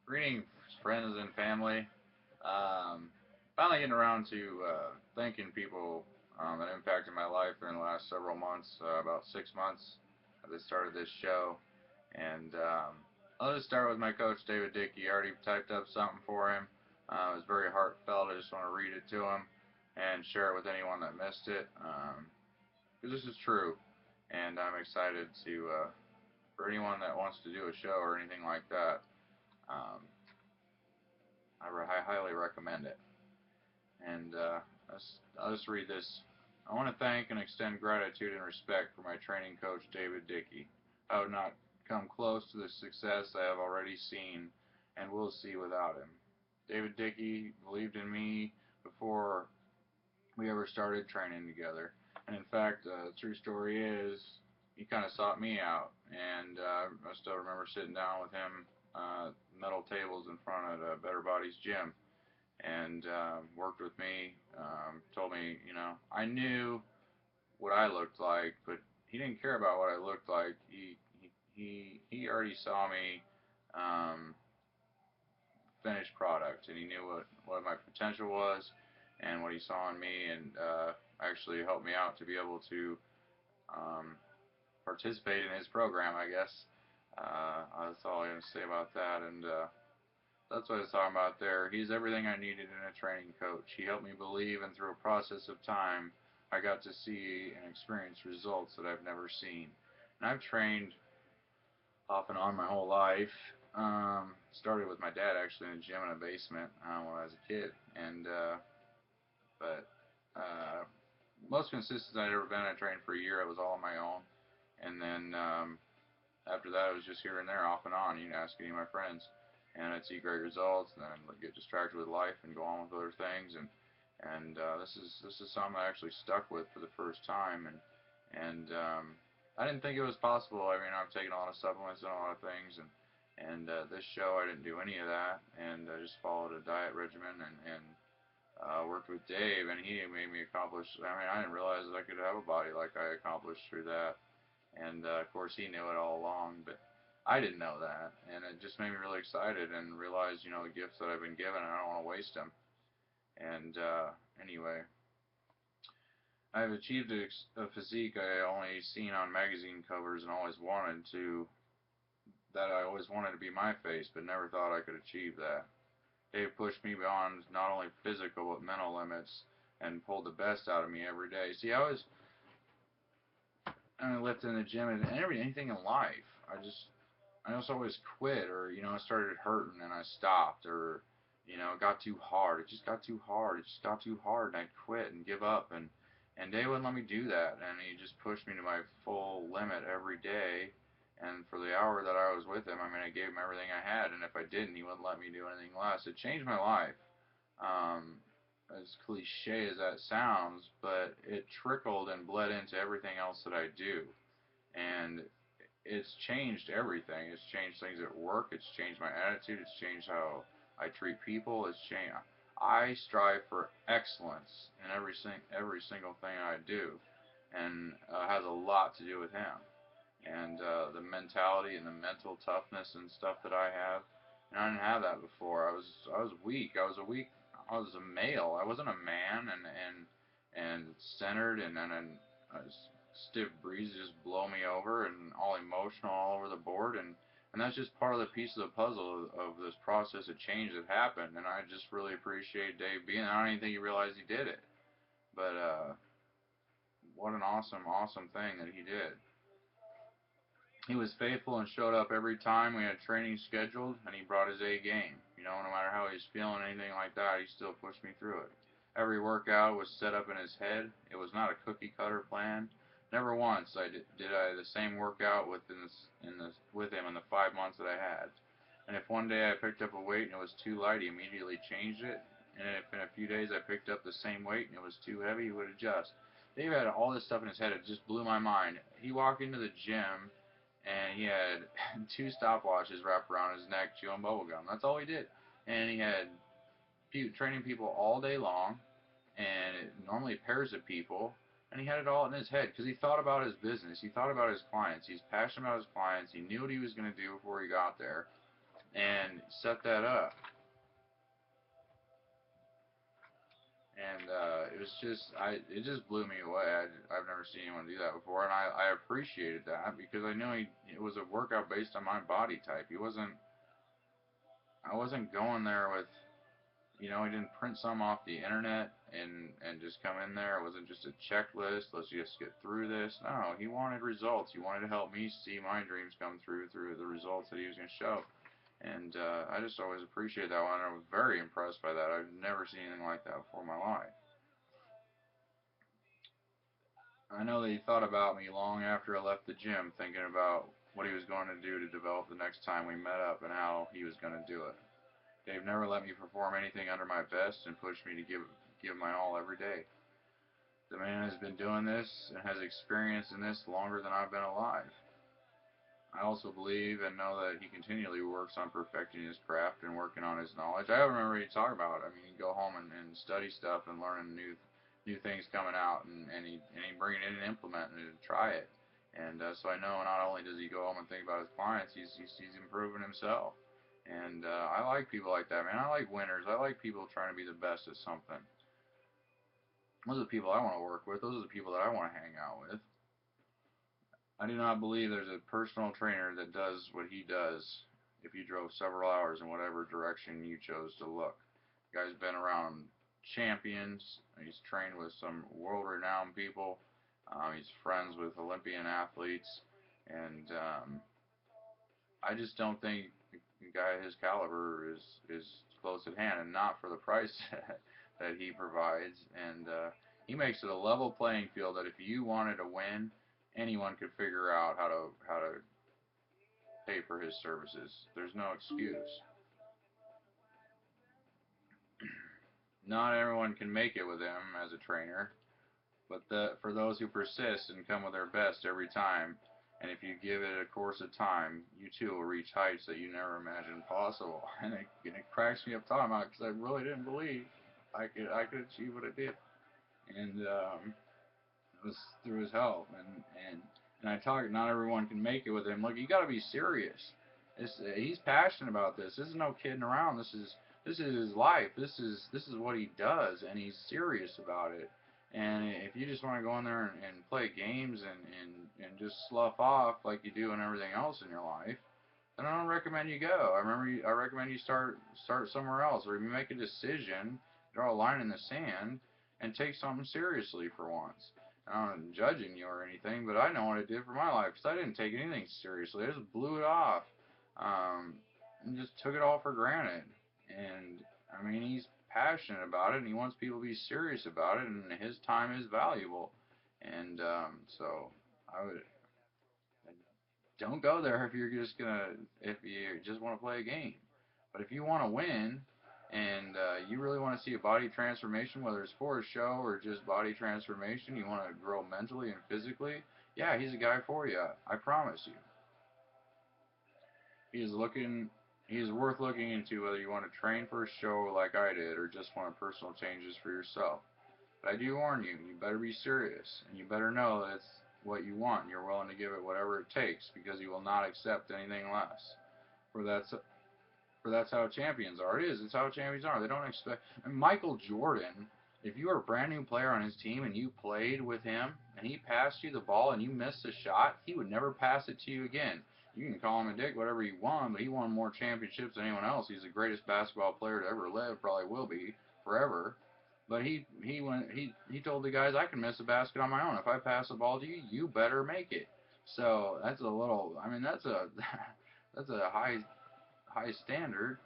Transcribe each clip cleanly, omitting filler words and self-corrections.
Greeting friends and family. Finally getting around to thanking people that impacted my life during the last several months, about 6 months as I started this show. And I'll just start with my coach, David Dicky. I already typed up something for him. It was very heartfelt. I just want to read it to him and share it with anyone that missed it. Because this is true. And I'm excited for anyone that wants to do a show or anything like that. Um, I highly recommend it. And I'll just read this. I want to thank and extend gratitude and respect for my training coach, David Dickey. I would not come close to the success I have already seen and will see without him. David Dickey believed in me before we ever started training together. And in fact, the true story is he kind of sought me out. And I still remember sitting down with him, metal tables in front of Better Bodies Gym, and worked with me. Told me, I knew what I looked like, but he didn't care about what I looked like. He already saw me finished product, and he knew what my potential was, and what he saw in me, and actually helped me out to be able to um, participate in his program, I guess. That's all I'm gonna say about that, and that's what I was talking about there. He's everything I needed in a training coach. He helped me believe, and through a process of time, I got to see and experience results that I've never seen. And I've trained off and on my whole life. Started with my dad actually in a gym in a basement when I was a kid, and but most consistent I'd ever been. I trained for a year. It was all on my own, and then after that, it was just here and there, off and on. You can ask any of my friends, and I'd see great results, and then I'd get distracted with life and go on with other things. And this is something I actually stuck with for the first time, and I didn't think it was possible. I mean, I've taken a lot of supplements and a lot of things, and this show I didn't do any of that, and I just followed a diet regimen and worked with Dave, and he made me accomplish. I mean, I didn't realize that I could have a body like I accomplished through that, and of course he knew it all along, but I didn't know that, and it just made me really excited and realized, the gifts that I've been given, and I don't want to waste them. And anyway, I've achieved a physique I only seen on magazine covers and always wanted to. That I always wanted to be my face, but never thought I could achieve that. Dave pushed me beyond not only physical but mental limits and pulled the best out of me every day. See, I mean, lifting in the gym and anything in life. I just always quit, or I started hurting and I stopped, or it got too hard. It just got too hard. It just got too hard, and I'd quit and give up. And Dave wouldn't let me do that, and he just pushed me to my full limit every day. And for the hour that I was with him, I mean, I gave him everything I had, and if I didn't, he wouldn't let me do anything less. It changed my life. Um, as cliche as that sounds, but it trickled and bled into everything else that I do. And it's changed everything. It's changed things at work. It's changed my attitude. It's changed how I treat people. It's changed. I strive for excellence in every single thing I do, and has a lot to do with him and the mentality and the mental toughness and stuff that I have. And I didn't have that before. I was weak. I was a male. I wasn't a man, and centered, and stiff breezes just blow me over, and all emotional all over the board, and that's just part of the piece of the puzzle of this process of change that happened. And I just really appreciate Dave being there. I don't even think he realized he did it, but what an awesome thing that he did. He was faithful and showed up every time we had training scheduled, and he brought his A game. No matter how he's feeling, anything like that, he still pushed me through it. Every workout was set up in his head. It was not a cookie cutter plan. Never once did I the same workout with him in the 5 months that I had. And if one day I picked up a weight and it was too light, he immediately changed it. And if in a few days I picked up the same weight and it was too heavy, he would adjust. Dave had all this stuff in his head. It just blew my mind. He walked into the gym and he had two stopwatches wrapped around his neck chewing bubble gum. That's all he did. And he had training people all day long, and normally pairs of people, and he had it all in his head because he thought about his business. He thought about his clients. He's passionate about his clients. He knew what he was going to do before he got there, and set that up. And it was just, it just blew me away. I've never seen anyone do that before, and I appreciated that because I knew it was a workout based on my body type. I wasn't going there with, he didn't print some off the internet and just come in there. It wasn't just a checklist. Let's just get through this. No, he wanted results. He wanted to help me see my dreams come through the results that he was going to show. And I just always appreciated that one. I was very impressed by that. I've never seen anything like that before in my life. I know that he thought about me long after I left the gym, thinking about what he was going to do to develop the next time we met up and how he was going to do it. Dave never let me perform anything under my best and pushed me to give my all every day. The man has been doing this and has experience in this longer than I've been alive. I also believe and know that he continually works on perfecting his craft and working on his knowledge. I remember he talked about it. I mean, he'd go home and study stuff and learning new things coming out, and he'd bring it in and implement it and try it. And so I know not only does he go home and think about his clients, he's improving himself. And I like people like that, man. I like winners. I like people trying to be the best at something. Those are the people I want to work with. Those are the people that I want to hang out with. I do not believe there's a personal trainer that does what he does if you drove several hours in whatever direction you chose to look. The guy's been around champions. He's trained with some world-renowned people. He's friends with Olympian athletes, and I just don't think a guy his caliber is close at hand, and not for the price that he provides. And he makes it a level playing field that if you wanted to win, anyone could figure out how to pay for his services. There's no excuse. Not everyone can make it with him as a trainer, but for those who persist and come with their best every time, and if you give it a course of time, you too will reach heights that you never imagined possible. And it cracks me up talking about it because I really didn't believe I could achieve what I did. And it was through his help. And I talk. Not everyone can make it with him. Look, you got to be serious. He's passionate about this. This is no kidding around. This is his life. This is what he does, and he's serious about it. And if you just want to go in there and play games and just slough off like you do in everything else in your life, then I don't recommend you go. I recommend you start somewhere else, or if you make a decision, draw a line in the sand, and take something seriously for once. I'm not judging you or anything, but I know what it did for my life because I didn't take anything seriously. I just blew it off, um, and just took it all for granted. And I mean, he's passionate about it, and he wants people to be serious about it, and his time is valuable. And so I would don't go there if you just want to play a game. But if you want to win and you really want to see a body transformation, whether it's for a show or just body transformation, you want to grow mentally and physically, yeah, he's a guy for you. I promise you. He is looking. He is worth looking into whether you want to train for a show like I did or just want personal changes for yourself. But I do warn you, you better be serious, and you better know that it's what you want, and you're willing to give it whatever it takes, because he will not accept anything less. For that's for that's how champions are. It is. It's how champions are. They don't expect. And Michael Jordan, if you were a brand new player on his team and you played with him and he passed you the ball and you missed a shot, he would never pass it to you again. You can call him a dick, whatever you want, but he won more championships than anyone else. He's the greatest basketball player to ever live. Probably will be forever. But he told the guys, I can miss a basket on my own. If I pass the ball to you, you better make it. So that's a little. I mean, that's a that's a high standard,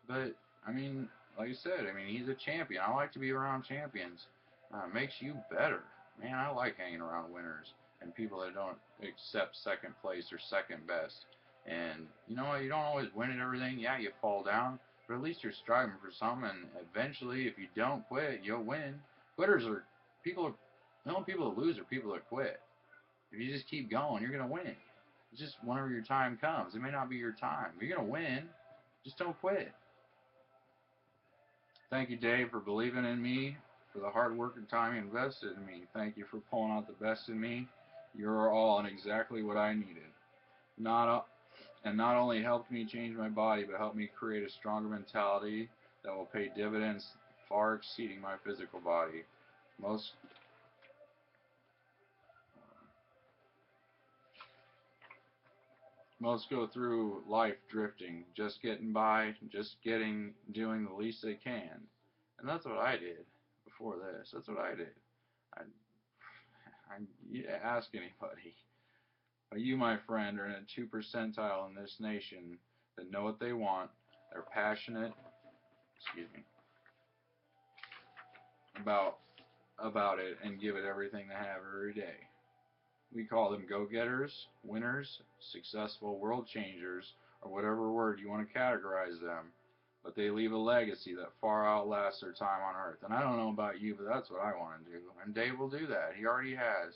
but I mean, like I said, I mean he's a champion. I like to be around champions. Makes you better, man. I like hanging around winners and people that don't accept second place or second best. And you know what? You don't always win at everything. Yeah, you fall down, but at least you're striving for something. And eventually, if you don't quit, you'll win. Quitters are people. The only people that lose are people that quit. If you just keep going, you're gonna win. It's just whenever your time comes. It may not be your time, but you're gonna win. Just don't quit. Thank you, Dave, for believing in me, for the hard work and time you invested in me. Thank you for pulling out the best in me. You're all in exactly what I needed. Not and not only helped me change my body, but helped me create a stronger mentality that will pay dividends far exceeding my physical body. Most most go through life drifting, just getting by, doing the least they can. And that's what I did before this. That's what I did. I, you ask anybody. You, my friend, are in a 2 percentile in this nation that know what they want. They're passionate, excuse me, about it and give it everything they have every day. We call them go-getters, winners, successful world changers, or whatever word you want to categorize them. But they leave a legacy that far outlasts their time on Earth. And I don't know about you, but that's what I want to do. And Dave will do that. He already has.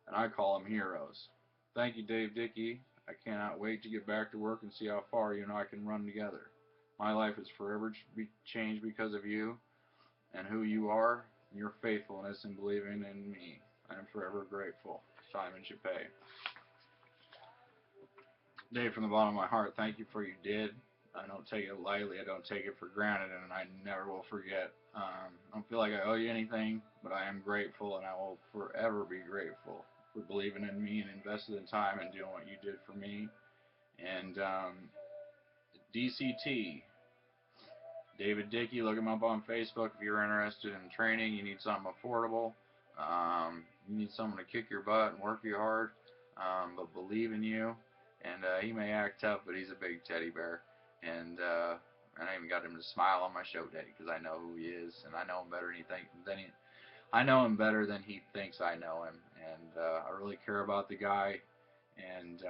And I call them heroes. Thank you, Dave Dicky. I cannot wait to get back to work and see how far you and I can run together. My life is forever changed because of you and who you are and your faithfulness in believing in me. I am forever grateful. Simon Chappé. Dave, from the bottom of my heart, thank you for what you did. I don't take it lightly. I don't take it for granted, and I never will forget. I don't feel like I owe you anything, but I am grateful, and I will forever be grateful for believing in me and investing in time and doing what you did for me. And D.c.t. David Dicky, look him up on Facebook if you're interested in training. You need something affordable. You need someone to kick your butt and work you hard, but believe in you. And he may act tough, but he's a big teddy bear. And I even got him to smile on my show day because I know who he is, and I know him better I know him better than he thinks I know him. And I really care about the guy, and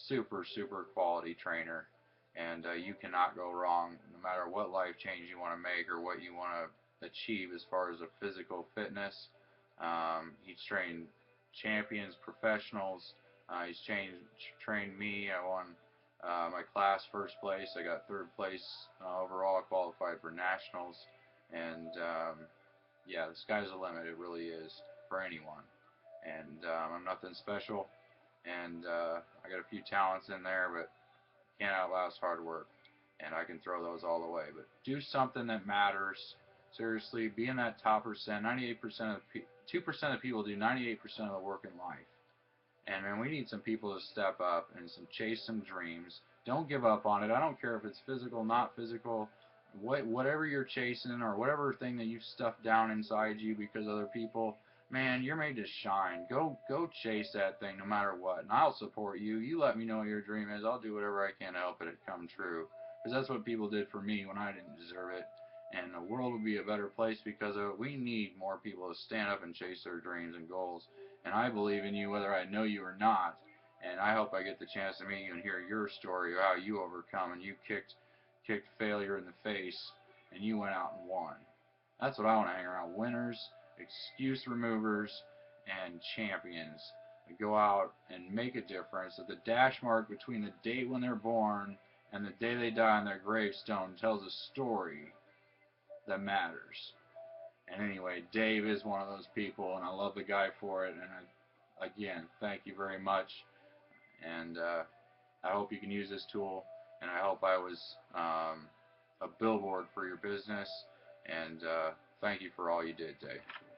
super, super quality trainer. And you cannot go wrong no matter what life change you want to make or what you want to achieve as far as a physical fitness. He's trained champions, professionals. Trained me. I won my class first place. I got third place overall. Qualified for nationals. And yeah, the sky's the limit. It really is for anyone. And I'm nothing special. And I got a few talents in there, but can't outlast hard work. And I can throw those all away. But do something that matters. Seriously, be in that top percent. 98% of 2% of people do 98% of the work in life. And man, we need some people to step up and chase some dreams. Don't give up on it. I don't care if it's physical, not physical, whatever you're chasing or whatever thing that you've stuffed down inside you because other people. Man, you're made to shine. Go chase that thing no matter what, and I'll support you. You let me know what your dream is. I'll do whatever I can to help it come true. Because that's what people did for me when I didn't deserve it. And the world would be a better place because of it. We need more people to stand up and chase their dreams and goals. And I believe in you whether I know you or not. And I hope I get the chance to meet you and hear your story of how you overcome and you kicked failure in the face and you went out and won. That's what I want to hang around. Winners, excuse removers, and champions. That go out and make a difference. That the dash mark between the date when they're born and the day they die on their gravestone tells a story that matters. And anyway, Dave is one of those people, and I love the guy for it. And again, thank you very much. And I hope you can use this tool. And I hope I was a billboard for your business. And thank you for all you did, Dave.